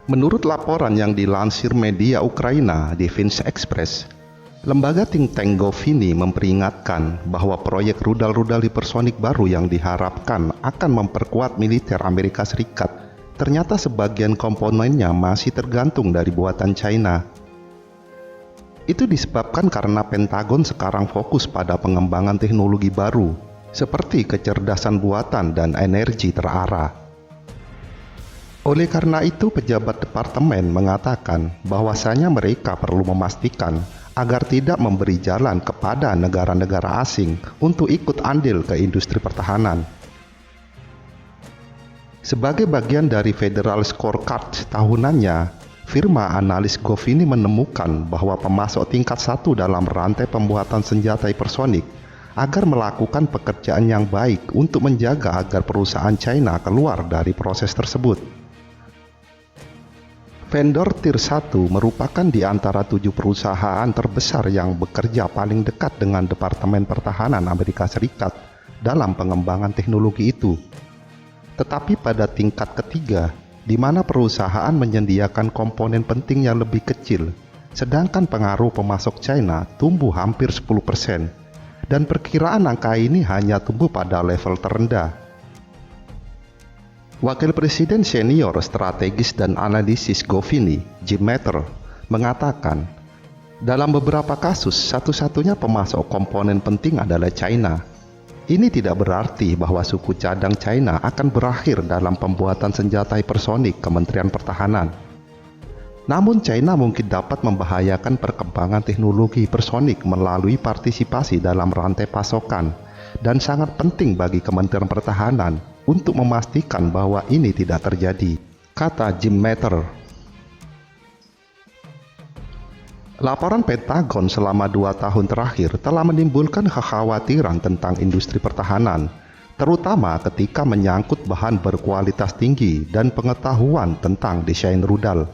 Menurut laporan yang dilansir media Ukraina Defense Express, lembaga think tank Govini memperingatkan bahwa proyek rudal-rudal hipersonik baru yang diharapkan akan memperkuat militer Amerika Serikat ternyata sebagian komponennya masih tergantung dari buatan China. Itu disebabkan karena Pentagon sekarang fokus pada pengembangan teknologi baru seperti kecerdasan buatan dan energi terarah. Oleh karena itu, pejabat departemen mengatakan bahwasanya mereka perlu memastikan agar tidak memberi jalan kepada negara-negara asing untuk ikut andil ke industri pertahanan. Sebagai bagian dari Federal Scorecard tahunannya, firma analis Govini menemukan bahwa pemasok tingkat 1 dalam rantai pembuatan senjata hipersonik agar melakukan pekerjaan yang baik untuk menjaga agar perusahaan China keluar dari proses tersebut. Vendor Tier 1 merupakan di antara 7 perusahaan terbesar yang bekerja paling dekat dengan Departemen Pertahanan Amerika Serikat dalam pengembangan teknologi itu. Tetapi pada tingkat ketiga, di mana perusahaan menyediakan komponen penting yang lebih kecil, sedangkan pengaruh pemasok China tumbuh hampir 10%, dan perkiraan angka ini hanya tumbuh pada level terendah. Wakil Presiden Senior Strategis dan Analisis Govini, Jim Matter, mengatakan, dalam beberapa kasus, satu-satunya pemasok komponen penting adalah China. Ini tidak berarti bahwa suku cadang China akan berakhir dalam pembuatan senjata hipersonik Kementerian Pertahanan. Namun China mungkin dapat membahayakan perkembangan teknologi hipersonik melalui partisipasi dalam rantai pasokan, dan sangat penting bagi Kementerian Pertahanan untuk memastikan bahwa ini tidak terjadi, kata Jim Matter. Laporan Pentagon selama 2 tahun terakhir telah menimbulkan kekhawatiran tentang industri pertahanan, terutama ketika menyangkut bahan berkualitas tinggi dan pengetahuan tentang desain rudal.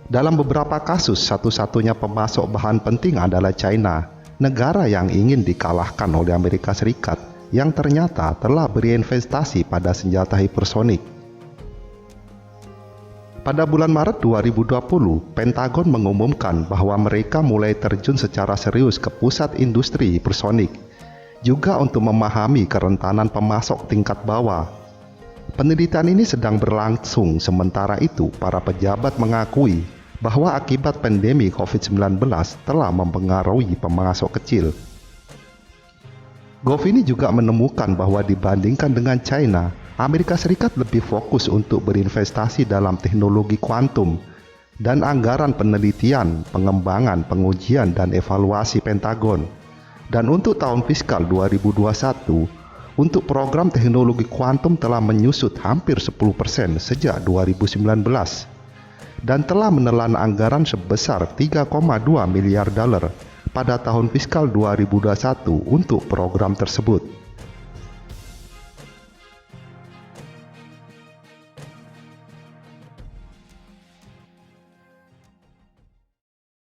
Dalam beberapa kasus, satu-satunya pemasok bahan penting adalah China, negara yang ingin dikalahkan oleh Amerika Serikat yang ternyata telah berinvestasi pada senjata hipersonik. Pada bulan Maret 2020, Pentagon mengumumkan bahwa mereka mulai terjun secara serius ke pusat industri hipersonik, juga untuk memahami kerentanan pemasok tingkat bawah. Penelitian ini sedang berlangsung, sementara itu para pejabat mengakui bahwa akibat pandemi COVID-19 telah mempengaruhi pemasok kecil. Govini juga menemukan bahwa dibandingkan dengan China, Amerika Serikat lebih fokus untuk berinvestasi dalam teknologi kuantum dan anggaran penelitian, pengembangan, pengujian, dan evaluasi Pentagon. Dan untuk tahun fiskal 2021, untuk program teknologi kuantum telah menyusut hampir 10% sejak 2019 dan telah menelan anggaran sebesar 3,2 miliar dolar pada tahun fiskal 2021 untuk program tersebut.